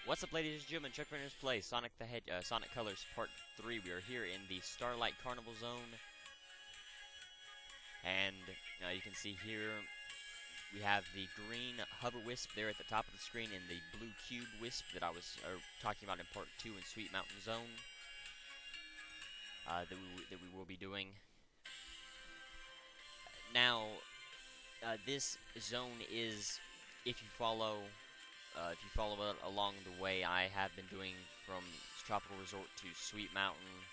What's up, ladies and gentlemen? chuckfinleLP Play Sonic Colors Part 3. We are here in the Starlight Carnival Zone, and you can see here we have the green hover wisp there at the top of the screen, and the blue cube wisp that I was talking about in Part 2 in Sweet Mountain Zone that we will be doing. Now, this zone is, if you follow it along the way I have been doing from Tropical Resort to Sweet Mountain,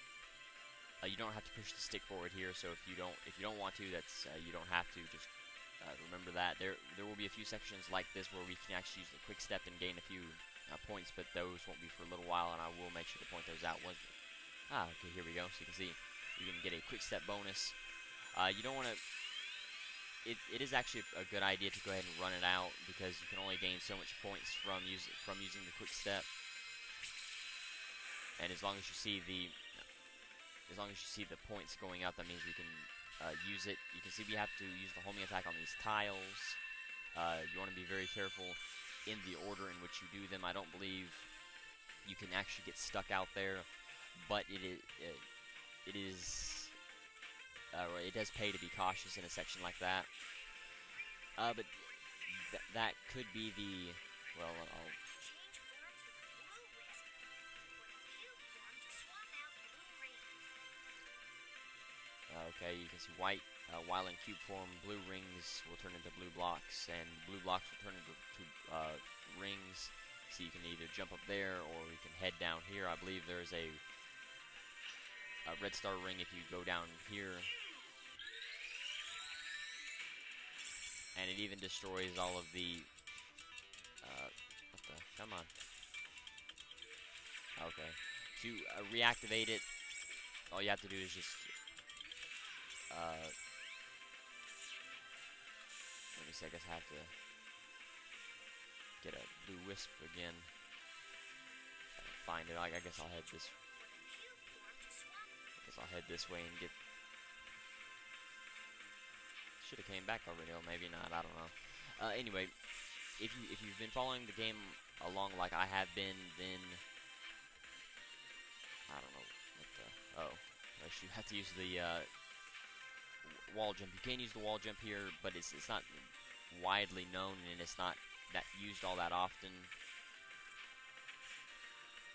you don't have to push the stick forward here. So if you don't want to, that's you don't have to. Just remember that there will be a few sections like this where we can actually use the quick step and gain a few points, but those won't be for a little while, and I will make sure to point those out. Okay, here we go. So you can see you can get a quick step bonus. You don't want to. It is actually a good idea to go ahead and run it out, because you can only gain so much points from using the quick step. And as long as you see the points going up, that means we can use it. You can see we have to use the homing attack on these tiles. You want to be very careful in the order in which you do them. I don't believe you can actually get stuck out there, but it does pay to be cautious in a section like that. But that could be the, well, okay, you can see white, while in cube form, blue rings will turn into blue blocks, and blue blocks will turn into rings. So you can either jump up there, or you can head down here. I believe there's a red star ring if you go down here. And it even destroys all of the, come on. Okay. To reactivate it, all you have to do is just, let me see, I guess I have to get a blue wisp again. Find it. I guess I'll head this way and get. Should have came back already, or maybe not. I don't know. Anyway, if you've been following the game along like I have been, then I don't know what the. Oh, you have to use the wall jump. You can use the wall jump here, but it's not widely known, and it's not that used all that often.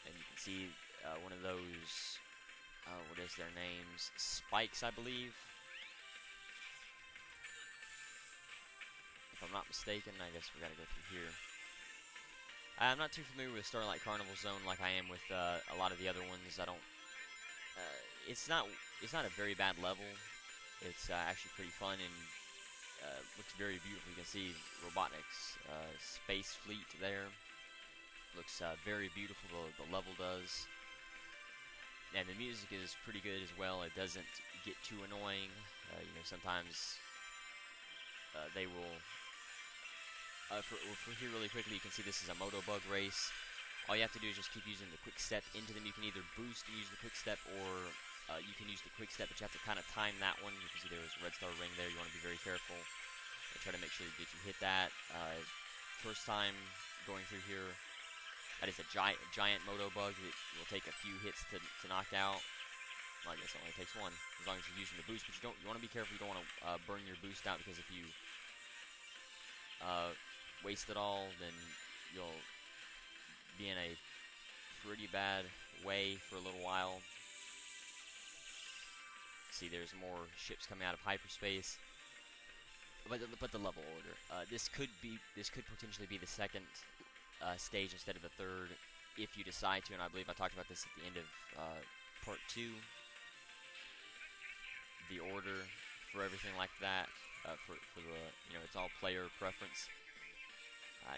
And you can see one of those. What is their names? Spikes, I believe. If I'm not mistaken, I guess we gotta go through here. I'm not too familiar with Starlight Carnival Zone like I am with a lot of the other ones. I don't. It's not a very bad level. It's actually pretty fun, and looks very beautiful. You can see Robotnik's space fleet there. Looks very beautiful. The level does, and the music is pretty good as well. It doesn't get too annoying. Sometimes they will. For here really quickly, you can see this is a moto bug race. All you have to do is just keep using the quick step into them. You can either boost and use the quick step, or you can use the quick step, but you have to kind of time that one. You can see there's a red star ring there. You want to be very careful and try to make sure that you hit that. First time going through here, that is a giant moto bug. It will take a few hits to knock out. Well, I guess it only takes one, as long as you're using the boost. But you want to be careful. You don't want to burn your boost out, because if you waste it all, then you'll be in a pretty bad way for a little while. See, there's more ships coming out of hyperspace, but the level order. This could potentially be the second stage instead of the third, if you decide to. And I believe I talked about this at the end of Part 2. The order for everything like that. For the it's all player preference.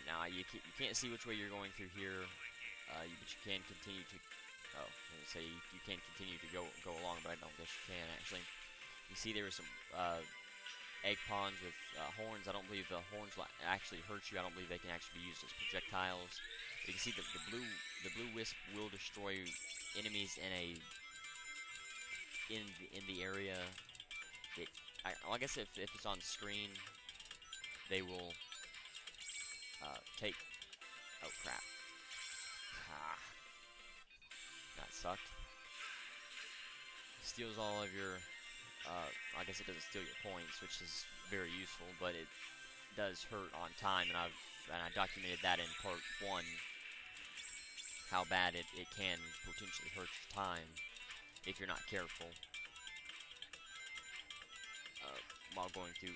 Now you can't see which way you're going through here, but you can continue to. Oh, I was say you can continue to go along, but I don't guess you can actually. You see there are some egg pawns with horns. I don't believe the horns will actually hurt you. I don't believe they can actually be used as projectiles. But you can see the blue wisp will destroy enemies in the area. I guess if it's on screen, they will take. Oh crap! sucked. Steals all of your, I guess it doesn't steal your points, which is very useful, but it does hurt on time, and I documented that in part 1, how bad it can potentially hurt your time if you're not careful while going through.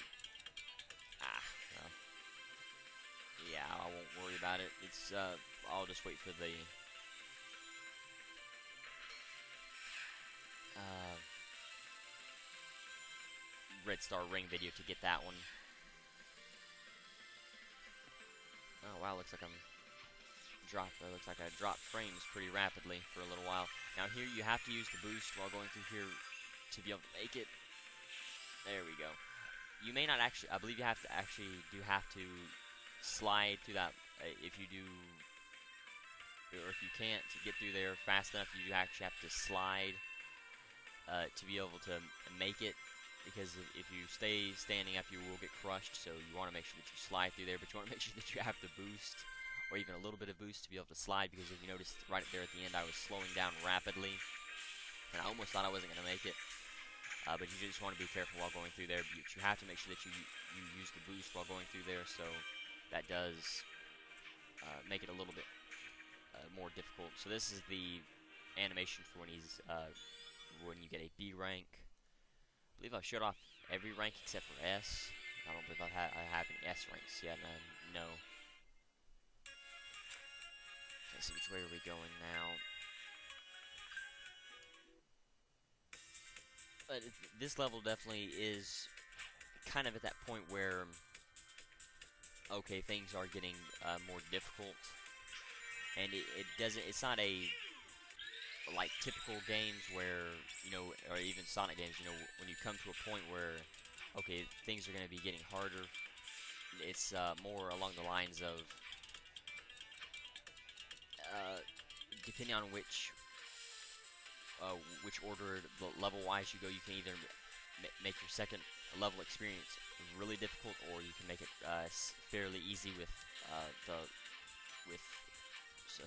Well, yeah, I won't worry about it. It's I'll just wait for the Red Star Ring video to get that one. Oh wow, looks like looks like I dropped frames pretty rapidly for a little while. Now here you have to use the boost while going through here to be able to make it. There we go. You may not actually, I believe you have to slide through that, if you do, or if you can't get through there fast enough, you actually have to slide to be able to make it, because if you stay standing up, you will get crushed, so you want to make sure that you slide through there, but you want to make sure that you have the boost, or even a little bit of boost to be able to slide, because if you notice right there at the end, I was slowing down rapidly, and I almost thought I wasn't going to make it. But you just want to be careful while going through there. But you have to make sure that you use the boost while going through there, so that does make it a little bit more difficult. So this is the animation for when you get a B rank. I believe I've showed off every rank except for S. I don't believe I have any S ranks yet. No. Let's see, which way are we going now? But this level definitely is kind of at that point where, okay, things are getting more difficult, and it's not a, like, typical games where, or even Sonic games, when you come to a point where, okay, things are going to be getting harder, it's more along the lines of, depending on which order level-wise you go, you can either make your second level experience really difficult, or you can make it fairly easy with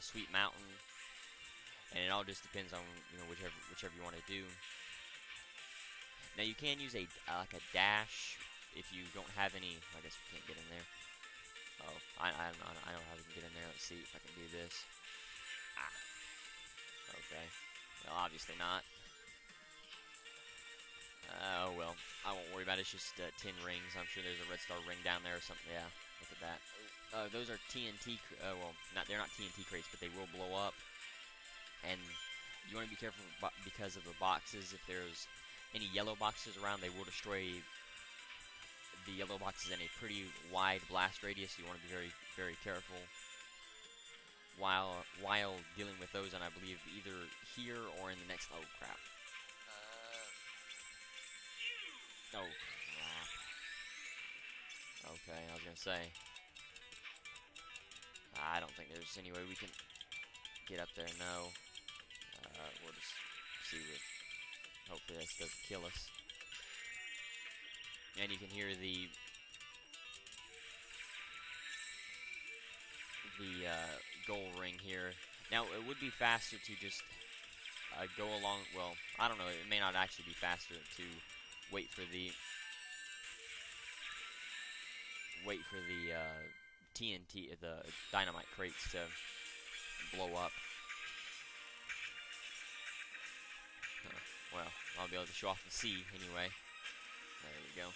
Sweet Mountain, and it all just depends on whichever you want to do. Now you can use like a dash if you don't have any. I guess we can't get in there. Oh, I know how we can get in there. Let's see if I can do this. Okay. Well, obviously not. Oh well, I won't worry about it. It's just 10 rings. I'm sure there's a red star ring down there or something. Yeah, look at that. Those are TNT. Well, they're not TNT crates, but they will blow up. And you want to be careful because of the boxes. If there's any yellow boxes around, they will destroy the yellow boxes in a pretty wide blast radius. You want to be very, very careful while dealing with those, and I believe either here or in the next. Oh crap! Oh crap! Okay, I was gonna say. I don't think there's any way we can get up there. No. We'll just see what. Hopefully this doesn't kill us. And you can hear the goal ring here. Now, it would be faster to just go along. Well, I don't know. It may not actually be faster to wait for the TNT, the dynamite crates to blow up. Well, I'll be able to show off the C anyway. There we go.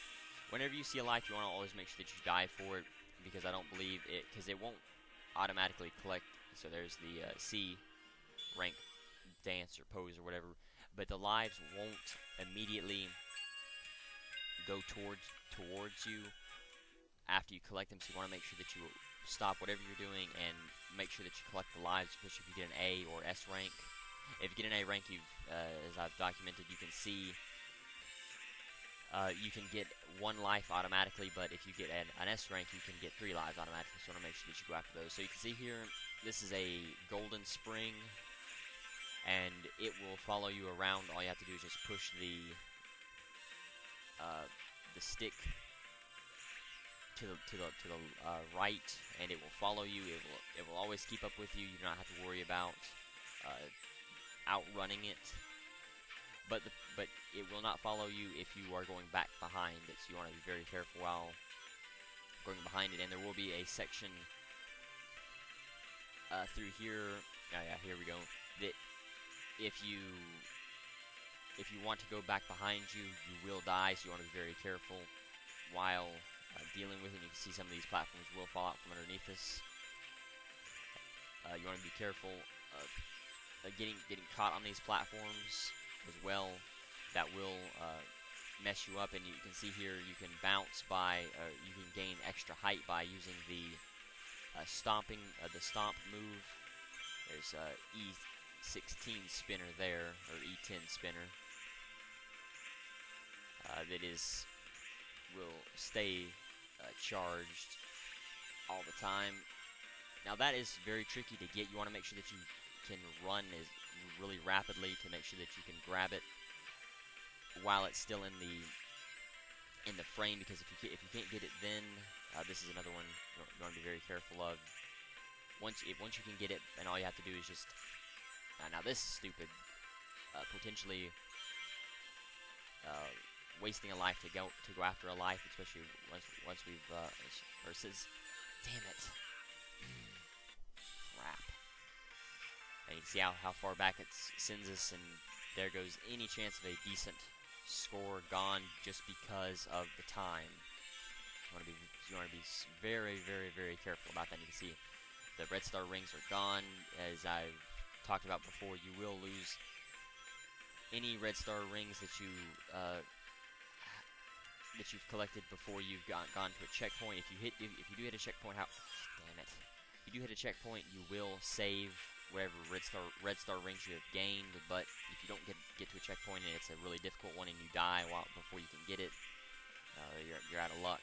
Whenever you see a life, you want to always make sure that you die for it, because I don't believe it, because it won't automatically collect. So there's the C rank dance or pose or whatever, but the lives won't immediately go towards you after you collect them. So you want to make sure that you stop whatever you're doing and make sure that you collect the lives, especially if you get an A or S rank. If you get an A rank, as I've documented, you can see you can get 1 life automatically, but if you get an S rank, you can get 3 lives automatically, so you want to make sure that you go after those. So you can see here, this is a golden spring, and it will follow you around. All you have to do is just push the stick to the right, and it will follow you. It will always keep up with you. You do not have to worry about outrunning it. But it will not follow you if you are going back behind it. So you want to be very careful while going behind it. And there will be a section through here. Yeah, here we go. That if you want to go back behind you, you will die. So you want to be very careful while dealing with it. You can see some of these platforms will fall out from underneath us. You want to be careful of getting caught on these platforms as well. That will mess you up. And you can see here you can bounce by, you can gain extra height by using the stomp move. There's E16 spinner there, or E10 spinner. That will stay charged all the time. Now that is very tricky to get. You want to make sure that you can run really rapidly to make sure that you can grab it while it's still in the frame. Because if you can't get it, then this is another one you want to be very careful of. Once you can get it, and all you have to do is just now this is stupid. Potentially wasting a life to go after a life, especially once we've versus. Damn it. Crap. And you can see how far back it sends us, and there goes any chance of a decent score gone just because of the time. You want to be very, very, very careful about that. You can see the red star rings are gone. As I've talked about before, you will lose any red star rings that you've collected before you've gone to a checkpoint. If you do hit a checkpoint, damn it! If you do hit a checkpoint, you will save wherever red star rings you have gained. But if you don't get to a checkpoint and it's a really difficult one and you die before you can get it, you're out of luck.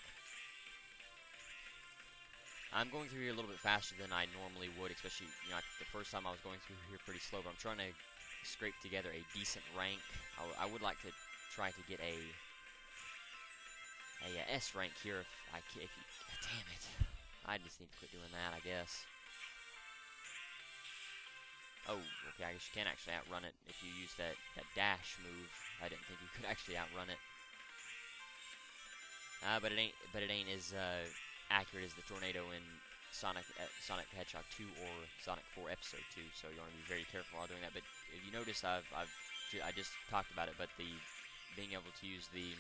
I'm going through here a little bit faster than I normally would, especially the first time I was going through here pretty slow. But I'm trying to scrape together a decent rank. I would like to try to get a S rank here if you damn it. I just need to quit doing that, I guess. Oh, okay, I guess you can actually outrun it if you use that dash move. I didn't think you could actually outrun it. But it ain't as accurate as the tornado in Sonic Hedgehog 2 or Sonic 4 Episode 2, so you want to be very careful while doing that. But if you notice, I just talked about it, but being able to use the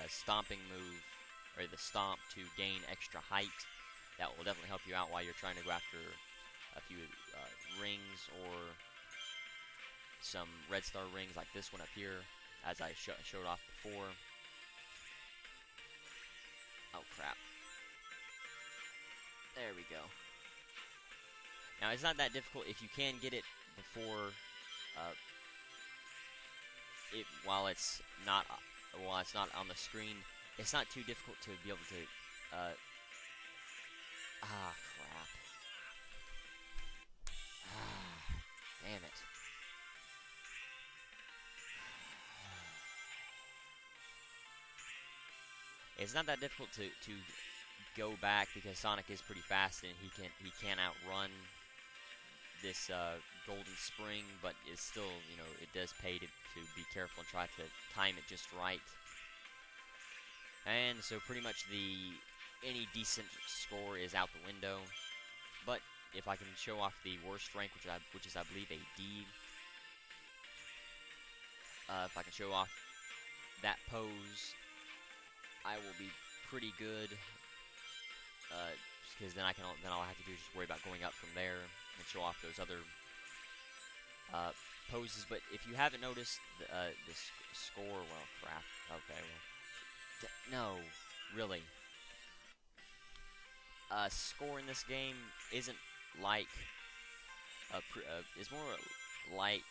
stomping move, or the stomp, to gain extra height, that will definitely help you out while you're trying to go after a few rings or some red star rings like this one up here, as I showed off before. Oh crap. There we go. Now it's not that difficult if you can get it before while it's not on the screen. It's not too difficult to be able to crap. Damn it. It's not that difficult to go back, because Sonic is pretty fast and he can outrun this golden spring, but it's still, it does pay to be careful and try to time it just right. And so pretty much any decent score is out the window. But if I can show off the worst rank, which is I believe a D, if I can show off that pose, I will be pretty good. Because then all I have to do is just worry about going up from there and show off those other poses. But if you haven't noticed the score, well, crap. Okay, well, no, really. Score in this game isn't like it's more like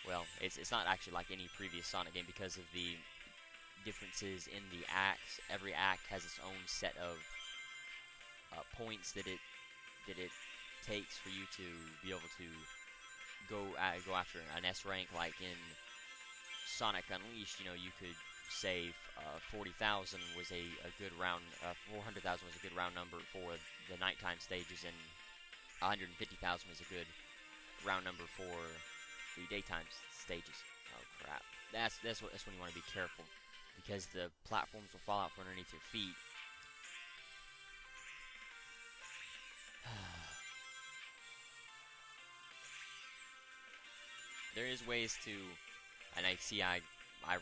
well, it's not actually like any previous Sonic game because of the differences in the acts. Every act has its own set of points that it takes for you to be able to go after an S rank. Like in Sonic Unleashed, you could say 40,000 was a good round, 400,000 was a good round number for the nighttime stages, and 150,000 was a good round number for the daytime stages. Oh crap! That's when you want to be careful, because the platforms will fall out from underneath your feet. There is ways to, and I see I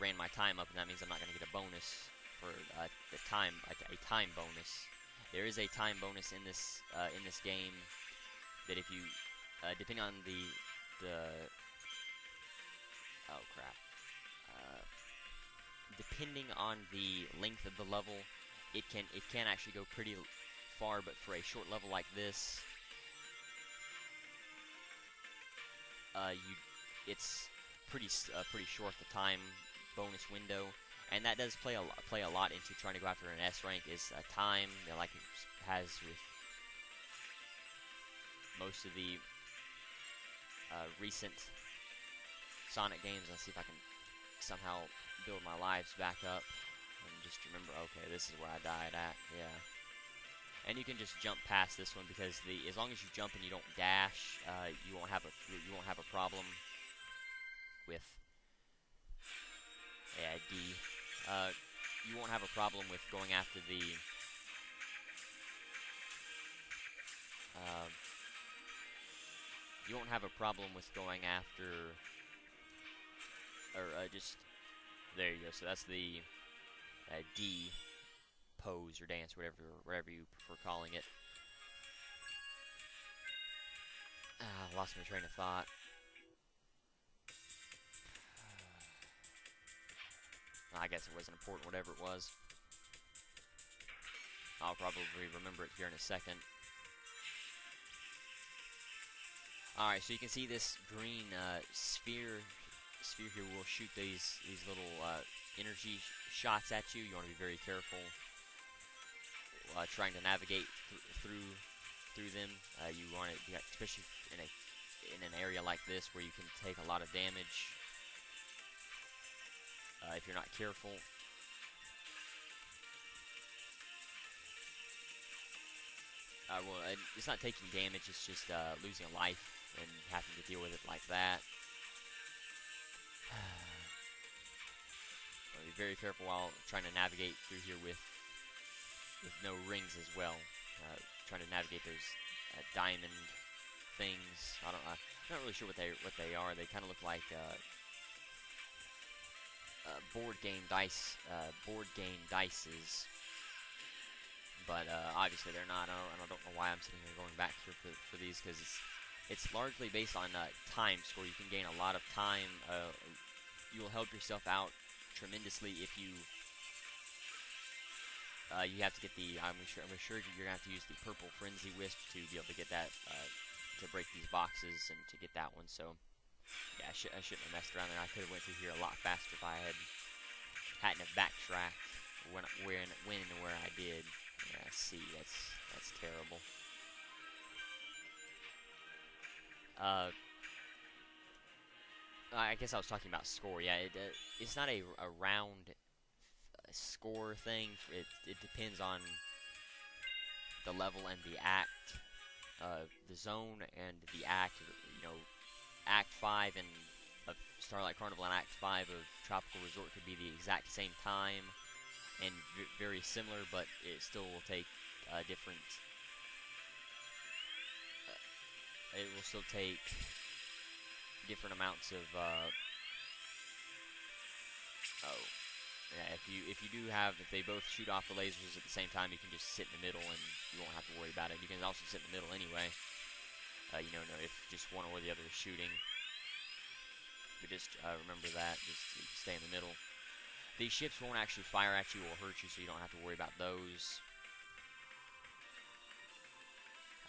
ran my time up, and that means I'm not going to get a bonus for the time, a time bonus. There is a time bonus in this game that if you, depending on the oh crap, depending on the length of the level, it can actually go pretty far. But for a short level like this, it's pretty short, the time bonus window, and that does play a lot into trying to go after an S rank. Is time, you know, like it has with most of the recent Sonic games. Let's see if I can somehow build my lives back up and just remember, okay, this is where I died at. Yeah. And you can just jump past this one, because as long as you jump and you don't dash, you won't have a problem with D. You won't have a problem with going after the you won't have a problem with going after, or just there you go. So that's the D pose or dance, whatever you prefer calling it. Lost my train of thought. I guess it wasn't important, whatever it was. I'll probably remember it here in a second. Alright, so you can see this green sphere here will shoot these little energy shots at you. You want to be very careful trying to navigate through them. You want to, especially in an area like this where you can take a lot of damage if you're not careful. Well, it's not taking damage, it's just losing a life and having to deal with it like that. Be very careful while trying to navigate through here with no rings as well. Trying to navigate those diamond things. I'm not really sure what they are. They kind of look like board game dices. But obviously they're not. I don't know why I'm sitting here going back here for these, because it's largely based on time score. You can gain a lot of time. You will help yourself out tremendously if you have to get the. I'm sure you're gonna have to use the purple frenzy wisp to be able to get that to break these boxes and to get that one. So yeah, I shouldn't have messed around there. I could have went through here a lot faster if I hadn't have backtracked when and where I did. Yeah, see, that's terrible. I guess I was talking about score. Yeah, it's not a round score thing. It depends on the level and the act, the zone and the act. You know, Act 5 of Starlight Carnival and Act 5 of Tropical Resort could be the exact same time and very similar, but it still will take different. It will still take different amounts of. If they both shoot off the lasers at the same time, you can just sit in the middle and you won't have to worry about it. You can also sit in the middle anyway. If just one or the other is shooting. But just remember that. Just stay in the middle. These ships won't actually fire at you or hurt you, so you don't have to worry about those.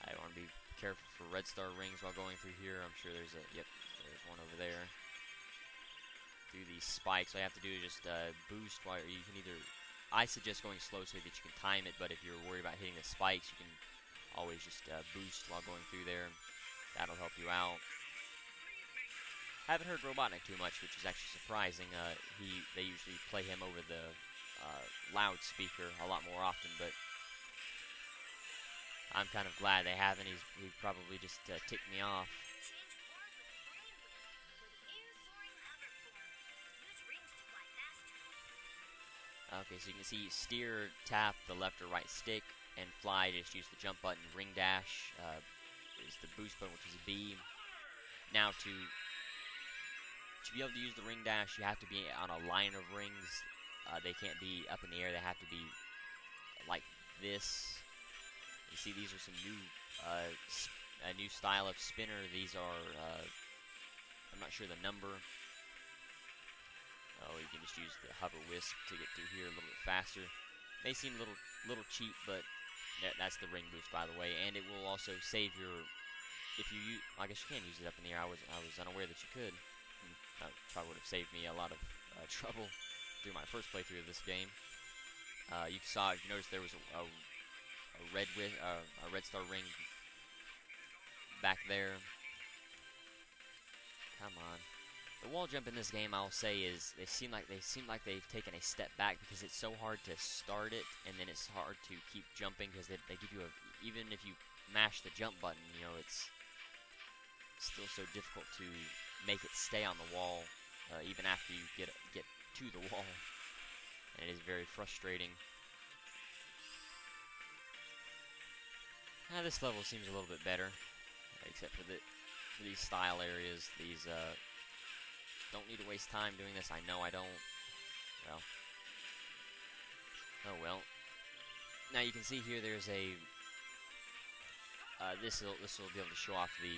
I want to be careful for red star rings while going through here. I'm sure there's there's one over there. Do these spikes. All you have to do is just boost while you can either. I suggest going slow so that you can time it, but if you're worried about hitting the spikes, you can always just boost while going through there. That'll help you out. Haven't heard Robotnik too much, which is actually surprising. They usually play him over the loudspeaker a lot more often, but I'm kind of glad they haven't. He probably just ticked me off. Okay, so you can see steer, tap the left or right stick, and fly, just use the jump button. Ring dash is the boost button, which is B. Now to be able to use the ring dash, you have to be on a line of rings. They can't be up in the air. They have to be like this. You see, these are some new, a new style of spinner. These are, I'm not sure the number. Oh, you can just use the hover wisp to get through here a little bit faster. May seem a little cheap, but that's the ring boost, by the way. And it will also save your, if you use, I guess you can use it up in the air. I was unaware that you could. That probably would have saved me a lot of trouble through my first playthrough of this game. You saw, if you noticed, there was a red star ring back there. Come on. The wall jump in this game, I'll say, is they seem like they've taken a step back because it's so hard to start it, and then it's hard to keep jumping because they give you even if you mash the jump button, you know, it's still so difficult to make it stay on the wall even after you get to the wall, and it is very frustrating. This level seems a little bit better, except for these style areas. These don't need to waste time doing this. I know I don't. Well. Oh well. Now you can see here there's a this will be able to show off the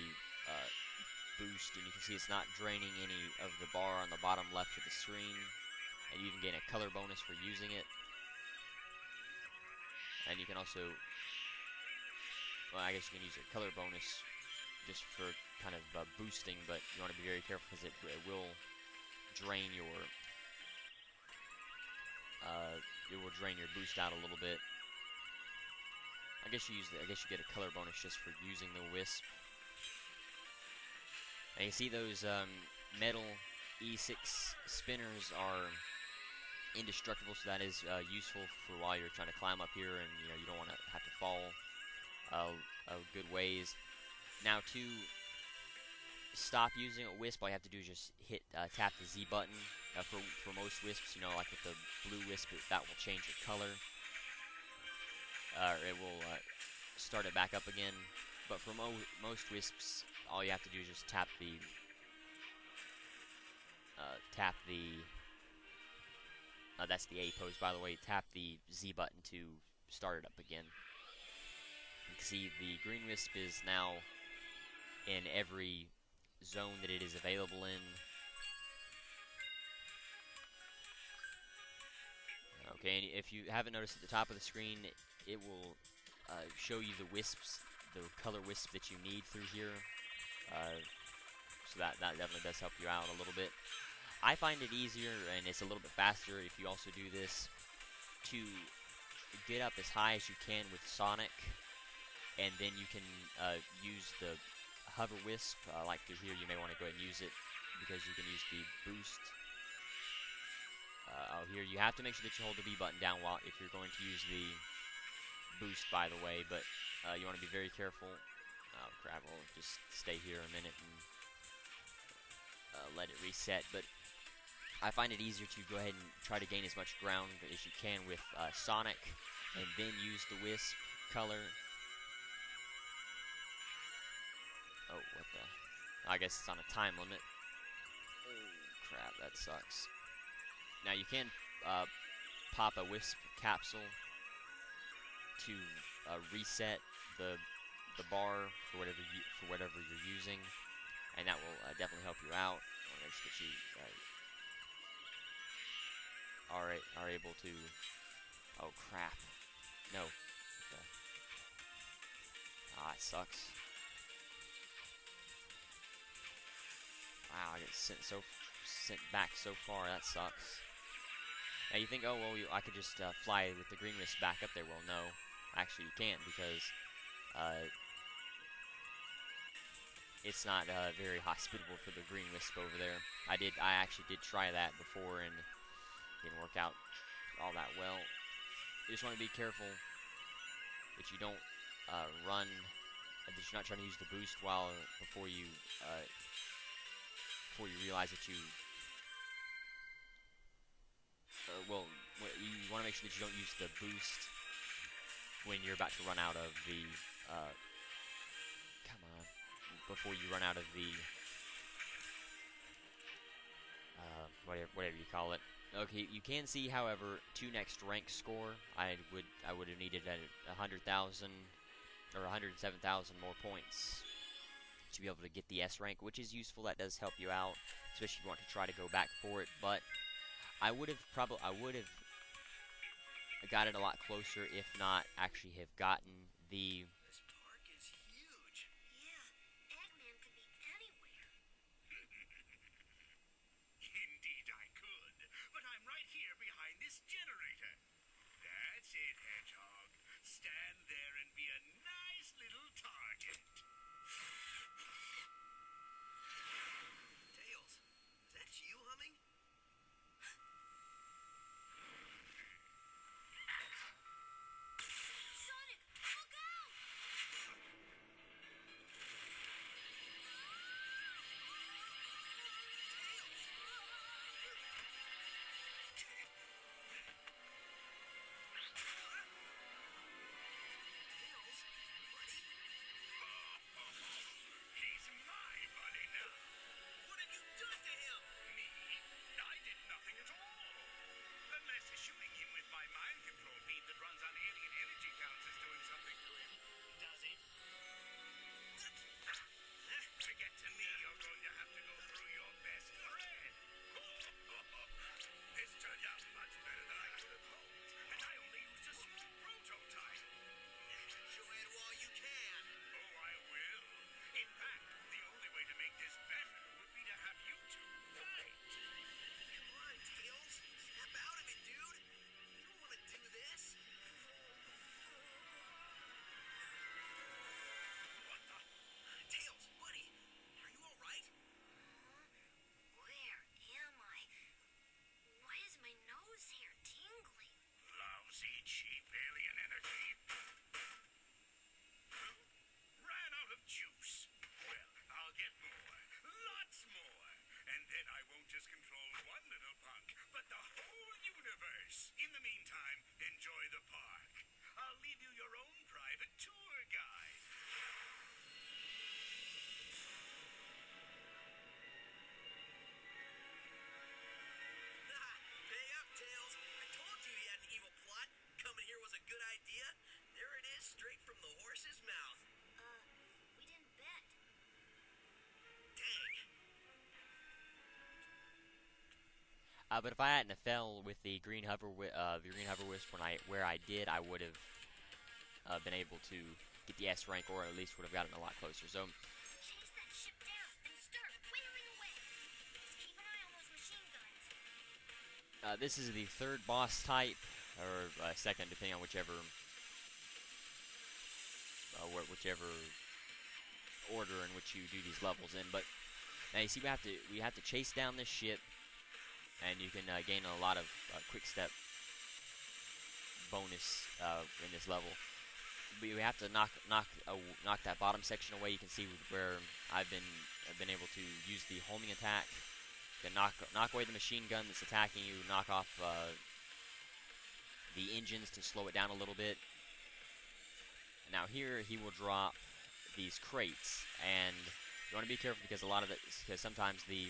boost, and you can see it's not draining any of the bar on the bottom left of the screen, and you even gain a color bonus for using it. And you can also, well, I guess you can use a color bonus just for kind of boosting, but you want to be very careful because it will drain your boost out a little bit. I guess you get a color bonus just for using the wisp. And you see those metal E6 spinners are indestructible, so that is useful for while you're trying to climb up here, and you don't want to have to fall a good ways. Now to stop using a wisp, all you have to do is just tap the Z button. For most wisps, like with the blue wisp, that will change your color. It will start it back up again. But for most wisps, all you have to do is just tap the that's the A pose, by the way. Tap the Z button to start it up again. You can see the green wisp is now in every zone that it is available in. Okay, and if you haven't noticed, at the top of the screen, it will show you the wisps, the color wisp that you need through here. So that definitely does help you out a little bit. I find it easier, and it's a little bit faster if you also do this, to get up as high as you can with Sonic, and then you can use the hover wisp. Like through here, you may want to go ahead and use it because you can use the boost. Here you have to make sure that you hold the B button down if you're going to use the boost, by the way, but you want to be very careful. Oh crap, we'll just stay here a minute and let it reset. But I find it easier to go ahead and try to gain as much ground as you can with Sonic, and then use the wisp color. Oh, what the? I guess it's on a time limit. Oh crap, that sucks. Now you can pop a wisp capsule to reset the bar for whatever you're using, and that will definitely help you out. I'll make sure that you are able to. Oh crap! No. It sucks. Wow, I get sent back so far. That sucks. Now you think, oh well, I could just fly with the green wisp back up there. Well, no, actually you can't, because it's not very hospitable for the green wisp over there. I actually did try that before, and it didn't work out all that well. You just want to be careful that you don't run, that you're not trying to use the boost before you realize that you, well, you want to make sure that you don't use the boost when you're about to run out of the, before you run out of the, whatever you call it. Okay, you can see, however, 2 next rank score. I would have needed 100,000 or 107,000 more points to be able to get the S rank, which is useful. That does help you out, especially if you want to try to go back for it. But I would have got it a lot closer, if not actually have gotten the. This park is huge. Yeah, Eggman could be anywhere. Indeed I could, but I'm right here behind this generator. That's it, Hedgehog. Stand there and be a nice little target. Tails, is that you humming? Sonic, look out! Tails, buddy? He's my buddy now. What have you done to him? Me? I did nothing at all. Unless shooting him with my mind control beam that runs on alien energy counts is doing something to him. Does it? To get to me, you're going to have to go through your best friend. This turned out much better than I could have hoped, and I only used a small prototype. Show it while you can. Oh, I will. In fact, the only way to make this better would be to have you two fight. Come on, Tails. Snap out of it, dude. You don't want to do this. What the? Tails, buddy, are you all right? Where am I? Why is my nose hair tingling? Lousy, cheap alien energy. Ran out of juice. Well, I'll get more. Lots more. And then I won't just control one little punk, but the whole universe. In the meantime, enjoy the park. I'll leave you your own private tour guide. Pay up, Tails. I told you he had an evil plot. Coming here was a good idea. There it is, straight from the horse's mouth. We didn't bet. Dang. But if I hadn't have fell with the green hover wisp where I did, I would have been able to get the S rank, or at least would have gotten a lot closer. So Chase that ship down and start whittling away. Just keep an eye on those machine guns. this is the third boss type, or second, depending on whichever order in which you do these levels in. But now you see, we have to chase down this ship, and you can gain a lot of quick step bonus in this level. We have to knock that bottom section away. You can see where I've been able to use the homing attack to knock away the machine gun that's attacking you, knock off the engines to slow it down a little bit. Now here he will drop these crates, and you want to be careful because sometimes the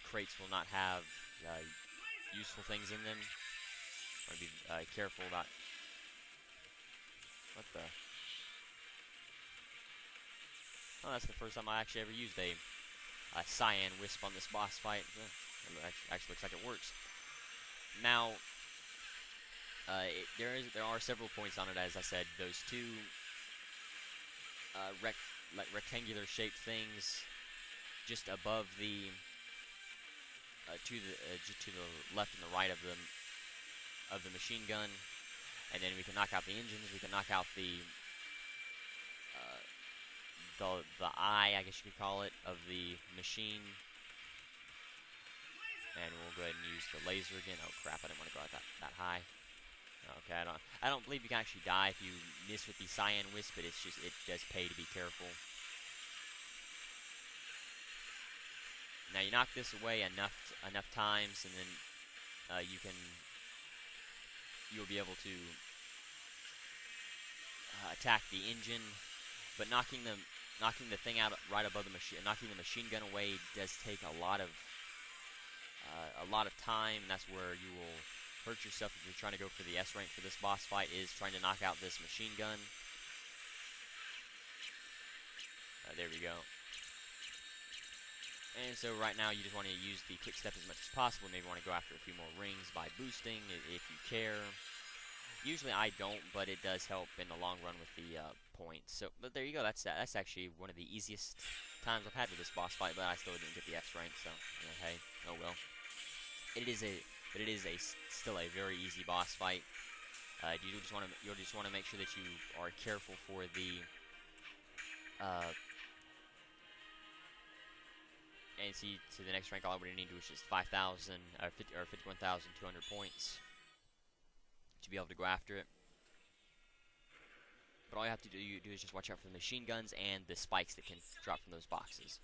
crates will not have useful things in them. You want to be careful about. What the? Oh, that's the first time I actually ever used a cyan wisp on this boss fight. It actually looks like it works. Now, there are several points on it. As I said, those two rectangular shaped things just above the to the left and the right of the machine gun, and then we can knock out the engines. We can knock out the eye, I guess you could call it, of the machine. And we'll go ahead and use the laser again. Oh crap, I didn't want to go out that high. Okay, I don't believe you can actually die if you miss with the cyan wisp, but it's just it does pay to be careful. Now you knock this away enough times, and then you'll be able to attack the engine. But knocking the thing out right above the machine, knocking the machine gun away does take a lot of time, and that's where you will hurt yourself if you're trying to go for the S rank for this boss fight, is trying to knock out this machine gun. There we go. And so right now you just want to use the quick step as much as possible. Maybe want to go after a few more rings by boosting if you care. Usually I don't, but it does help in the long run with the points. So, but there you go. That's actually one of the easiest times I've had with this boss fight, but I still didn't get the S rank. So, hey, oh well. It is still a very easy boss fight. You'll just want to make sure that you are careful for the and see to the next rank. All I would need to do is just 5,000 or 51,200 points to be able to go after it. But all you have to do is just watch out for the machine guns and the spikes that can drop from those boxes.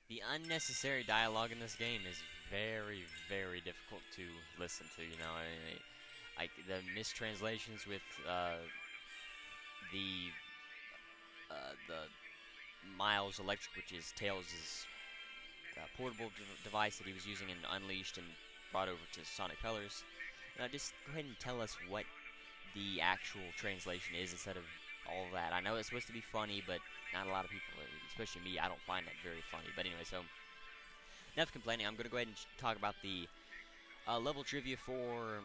The unnecessary dialogue in this game is very, very difficult to listen to. You know, like the mistranslations with the Miles Electric, which is Tails' portable device that he was using in Unleashed and brought over to Sonic Colors. Just go ahead and tell us what the actual translation is instead of all of that. I know it's supposed to be funny, but not a lot of people, especially me, I don't find that very funny. But anyway, so enough complaining. I'm going to go ahead and talk about the level trivia for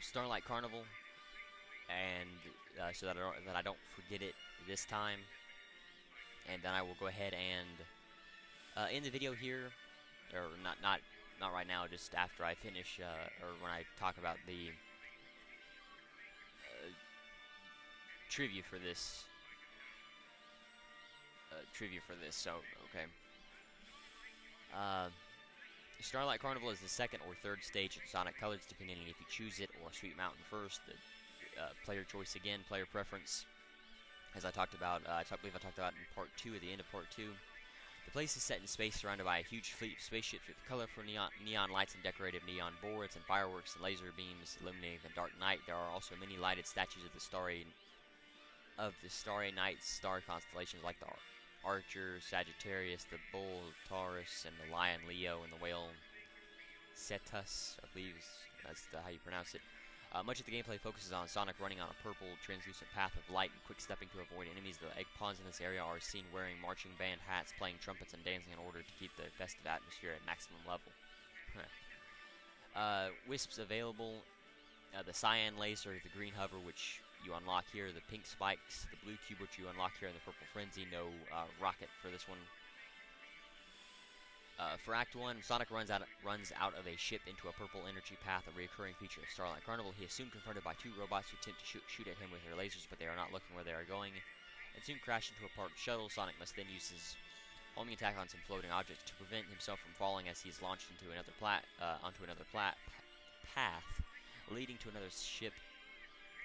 Starlight Carnival. and so that I don't forget it this time. And then I will go ahead and end the video here, or not right now, just after I finish, or when I talk about the trivia for this. So, okay. Starlight Carnival is the second or third stage in Sonic Colors, depending on if you choose it, or Sweet Mountain first. The player choice again, player preference. As I talked about, I believe I talked about in part 2, at the end of part 2. The place is set in space, surrounded by a huge fleet of spaceships with colorful neon lights and decorative neon boards and fireworks and laser beams illuminating the dark night. There are also many lighted statues of the starry night star constellations, like the Archer, Sagittarius, the Bull, Taurus, and the Lion, Leo, and the Whale, Cetus, I believe that's how you pronounce it. Much of the gameplay focuses on Sonic running on a purple, translucent path of light and quick stepping to avoid enemies. The egg pawns in this area are seen wearing marching band hats, playing trumpets, and dancing in order to keep the festive atmosphere at maximum level. Wisps available. The cyan laser, the green hover, which you unlock here, the pink spikes, the blue cube, which you unlock here, and the purple frenzy. No rocket for this one. For Act 1, Sonic runs out of a ship into a purple energy path, a recurring feature of Starlight Carnival. He is soon confronted by two robots who attempt to shoot at him with their lasers, but they are not looking where they are going, and soon crash into a parked shuttle. Sonic must then use his homing attack on some floating objects to prevent himself from falling as he is launched into another path, leading to another ship.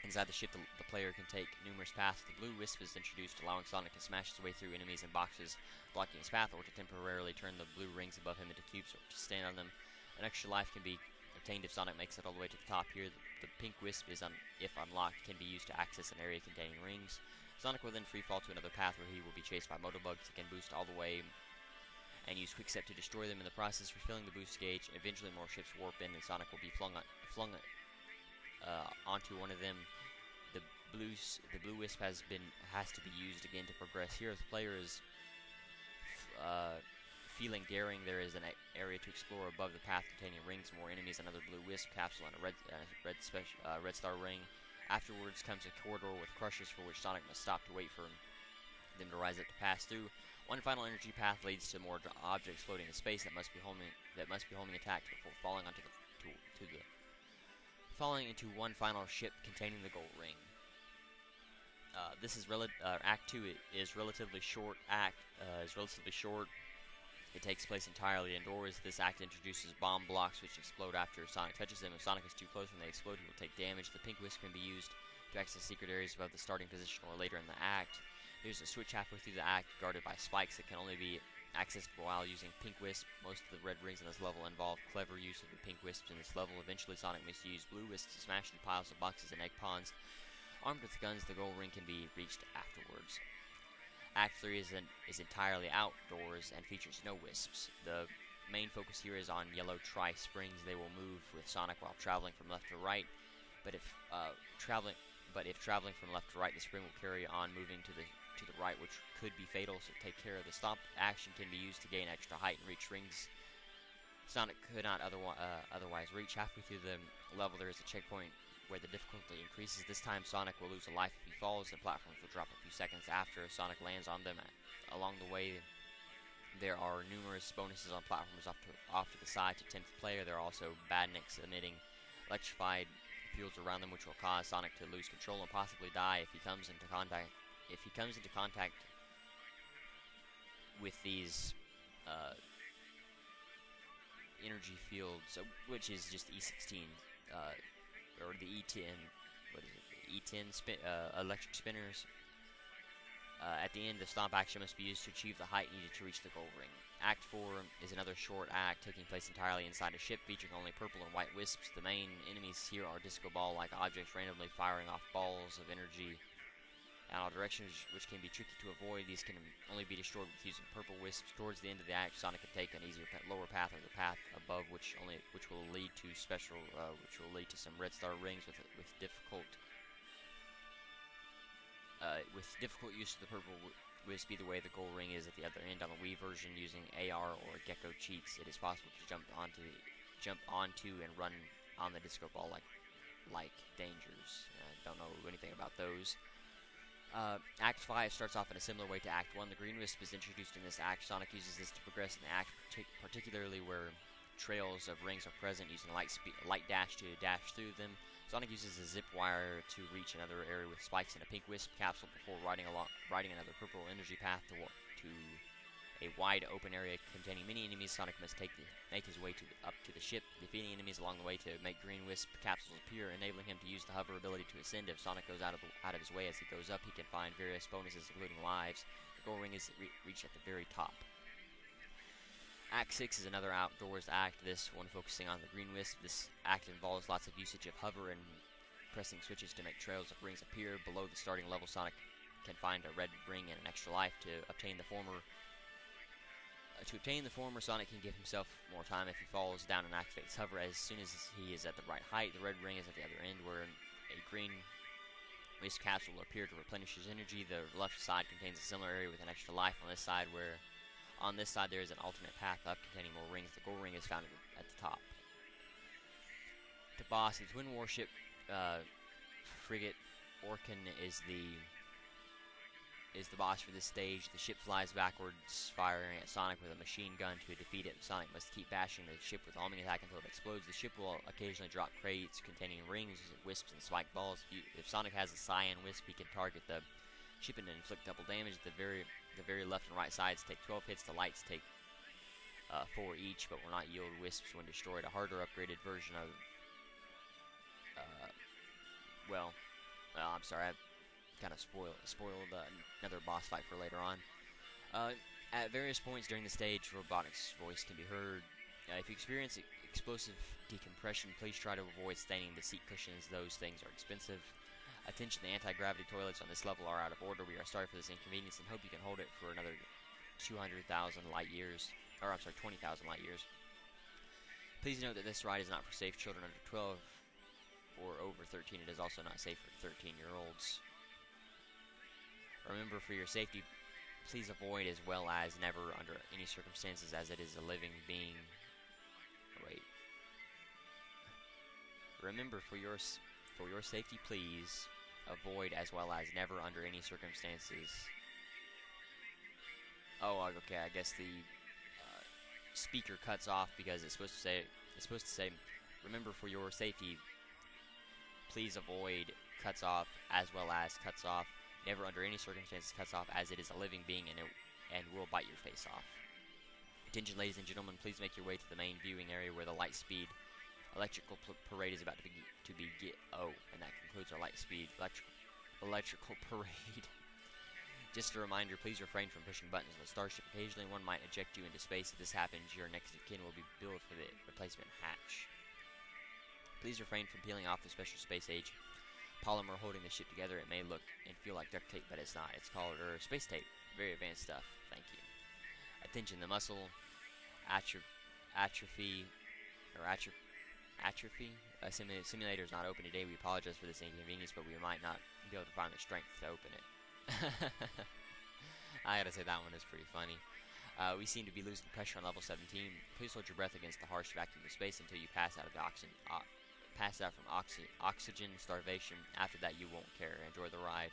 Inside the ship, the player can take numerous paths. The blue wisp is introduced, allowing Sonic to smash his way through enemies and boxes, blocking his path, or to temporarily turn the blue rings above him into cubes, or to stand on them. An extra life can be obtained if Sonic makes it all the way to the top here. The pink wisp is, if unlocked, can be used to access an area containing rings. Sonic will then free fall to another path where he will be chased by motorbugs. He can boost all the way and use Quick Step to destroy them in the process, refilling the boost gauge. Eventually, more ships warp in, and Sonic will be flung onto one of them. The blue wisp has to be used again to progress. Here, if the player is feeling daring, there is an area to explore above the path containing rings, more enemies, another blue wisp capsule, and a red star ring. Afterwards comes a corridor with crushers for which Sonic must stop to wait for them to rise up to pass through. One final energy path leads to more objects floating in space that must be homing attacked before falling falling into one final ship containing the gold ring. Act 2 is relatively short. It takes place entirely indoors. This act introduces bomb blocks which explode after Sonic touches them. If Sonic is too close when they explode, he will take damage. The pink wisp can be used to access secret areas above the starting position or later in the act. There's a switch halfway through the act guarded by spikes that can only be accessed while using pink wisp. Most of the red rings in this level involve clever use of the pink wisps in this level. Eventually, Sonic must use blue wisps to smash the piles of boxes and egg pawns. Armed with guns, the gold ring can be reached afterwards. Act 3 is entirely outdoors and features no wisps. The main focus here is on yellow tri-springs. They will move with Sonic while traveling from left to right. But if traveling from left to right, the spring will carry on moving to the right, which could be fatal, so take care of the stop action can be used to gain extra height and reach rings Sonic could not otherwise reach. Halfway through the level, there is a checkpoint where the difficulty increases. This time, Sonic will lose a life if he falls, and platforms will drop a few seconds after Sonic lands on them. Along the way, there are numerous bonuses on platforms off to the side to tempt the player. There are also badniks emitting electrified fields around them, which will cause Sonic to lose control and possibly die if he comes into contact with these energy fields, which is just E16 or the E10. What is it? E10 electric spinners. At the end, the stomp action must be used to achieve the height needed to reach the gold ring. Act 4 is another short act taking place entirely inside a ship, featuring only purple and white wisps. The main enemies here are disco ball-like objects randomly firing off balls of energy in all directions, which can be tricky to avoid. These can only be destroyed with using purple wisps. Towards the end of the act, Sonic can take an easier lower path, or the path above, which will lead to some red star rings with difficult use of the purple wisp. Either way, the gold ring is at the other end. On the Wii version, using AR or Gecko cheats, it is possible to jump onto and run on the disco ball like like dangers. I don't know anything about those. Act 5 starts off in a similar way to Act 1. The Green Wisp is introduced in this act. Sonic uses this to progress in the act, particularly where trails of rings are present, using light dash to dash through them. Sonic uses a zip wire to reach another area with spikes and a pink wisp capsule before riding another purple energy path to a wide open area containing many enemies. Sonic must make his way up to the ship, defeating enemies along the way to make green wisp capsules appear, enabling him to use the hover ability to ascend. If Sonic goes out of his way as he goes up, he can find various bonuses, including lives. The goal ring is reached at the very top. Act 6 is another outdoors act, this one focusing on the green wisp. This act involves lots of usage of hover and pressing switches to make trails of rings appear. Below the starting level, Sonic can find a red ring and an extra life. To obtain the former, Sonic can give himself more time if he falls down and activates hover. As soon as he is at the right height, the red ring is at the other end, where a green wisp capsule will appear to replenish his energy. The left side contains a similar area with an extra life. On this side, there is an alternate path up containing more rings. The gold ring is found at the top. The boss, the twin warship frigate Orkan is the boss for this stage. The ship flies backwards, firing at Sonic with a machine gun. To defeat it, Sonic must keep bashing the ship with homing attack until it explodes. The ship will occasionally drop crates containing rings, wisps, and spike balls. If Sonic has a cyan wisp, he can target the ship and inflict double damage. The very left and right sides take 12 hits. The lights take 4 each, but will not yield wisps when destroyed. A harder, upgraded version of I'm sorry, I kind of spoiled another boss fight for later on. At various points during the stage, Robotnik's voice can be heard. If you experience explosive decompression, please try to avoid staining the seat cushions. Those things are expensive. Attention, the anti-gravity toilets on this level are out of order. We are sorry for this inconvenience and hope you can hold it for another 200,000 light years. Or, I'm sorry, 20,000 light years. Please note that this ride is not for safe children under 12 or over 13. It is also not safe for 13-year-olds. Remember, for your safety, please avoid as well as never under any circumstances, as it is a living being. Remember, for your safety, please avoid as well as never under any circumstances. Oh, okay. I guess the speaker cuts off because it's supposed to say, remember, for your safety, please avoid cuts off as well as cuts off. Never under any circumstances cuts off, as it is a living being and will bite your face off. Attention, ladies and gentlemen, please make your way to the main viewing area where the Lightspeed electrical parade is about to begin. Oh, and that concludes our Lightspeed electrical parade. Just a reminder, please refrain from pushing buttons on the starship. Occasionally, one might eject you into space. If this happens, your next of kin will be billed for the replacement hatch. Please refrain from peeling off the special space age polymer holding the ship together. It may look and feel like duct tape, but it's not. It's called space tape. Very advanced stuff. Thank you. Attention, the muscle atrophy simulator is not open today. We apologize for this inconvenience, but we might not be able to find the strength to open it. I gotta say, that one is pretty funny. We seem to be losing pressure on level 17. Please hold your breath against the harsh vacuum of space until you pass out from oxygen starvation. After that, you won't care. Enjoy the ride.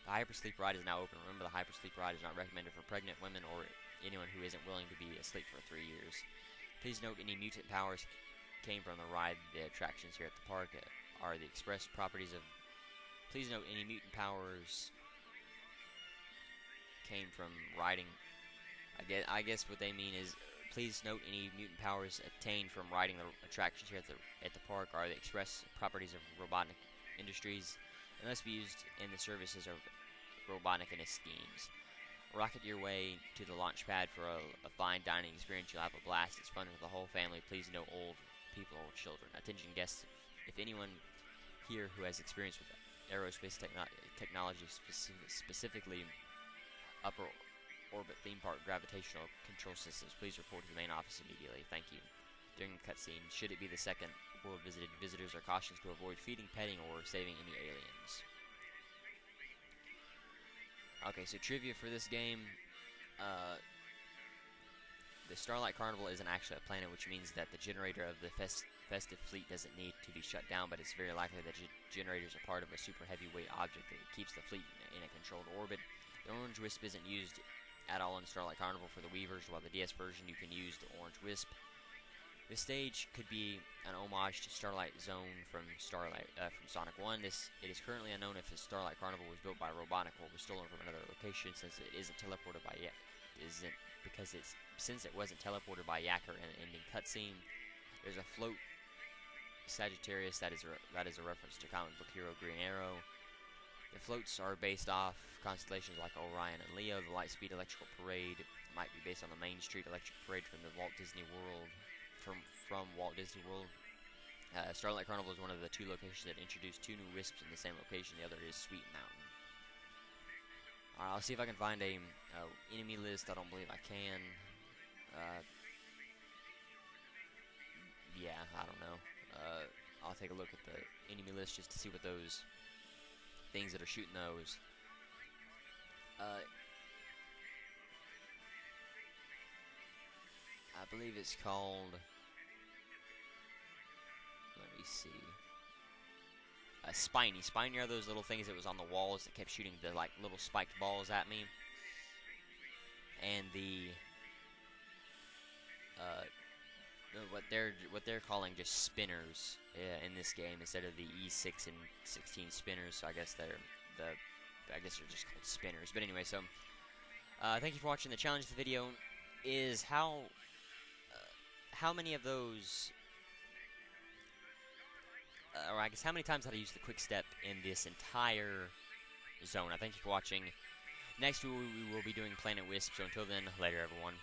The hypersleep ride is now open. Remember, the hypersleep ride is not recommended for pregnant women or anyone who isn't willing to be asleep for 3 years. Please note, any mutant powers came from the ride. The attractions here at the park are the express properties of. Please note, any mutant powers came from riding. I guess what they mean is, please note, any mutant powers obtained from riding the attractions here at the park are the express properties of Robotnik Industries and must be used in the services of Robotnik and his schemes. Rocket your way to the launch pad for a fine dining experience. You'll have a blast. It's fun for the whole family. Please no old people or children. Attention guests, if anyone here who has experience with aerospace technology, specifically upper orbit theme park gravitational control systems, please report to the main office immediately. Thank you. During the cutscene, should it be the second world visited, visitors are cautioned to avoid feeding, petting, or saving any aliens. Okay, so trivia for this game. the Starlight Carnival isn't actually a planet, which means that the generator of the festive fleet doesn't need to be shut down, but it's very likely that generators are part of a super heavyweight object that keeps the fleet in a controlled orbit. The Orange Wisp isn't used at all in Starlight Carnival for the Weavers, while the DS version you can use the Orange Wisp. This stage could be an homage to Starlight Zone from Sonic 1. It is currently unknown if the Starlight Carnival was built by Robotnik or was stolen from another location, since it isn't teleported by since it wasn't teleported by Yacker in an ending cutscene. There's a float Sagittarius that is a reference to comic book hero Green Arrow. The floats are based off constellations like Orion and Leo. The Lightspeed Electrical Parade might be based on the Main Street Electric Parade from the Walt Disney World. From Walt Disney World. Starlight Carnival is one of the two locations that introduced two new wisps in the same location. The other is Sweet Mountain. Alright, I'll see if I can find a enemy list. I don't believe I can. Yeah, I don't know. I'll take a look at the enemy list just to see what those things that are shooting those. I believe it's called. Let me see. Spiny. Spiny are those little things that was on the walls that kept shooting the like little spiked balls at me. And the what they're calling just spinners in this game instead of the E6 and 16 spinners. So I guess they're just called spinners. But anyway, so thank you for watching. The challenge of the video is how many of those, or I guess how many times did I use the quick step in this entire zone? I thank you for watching. Next we will be doing Planet Wisp. So until then, later everyone.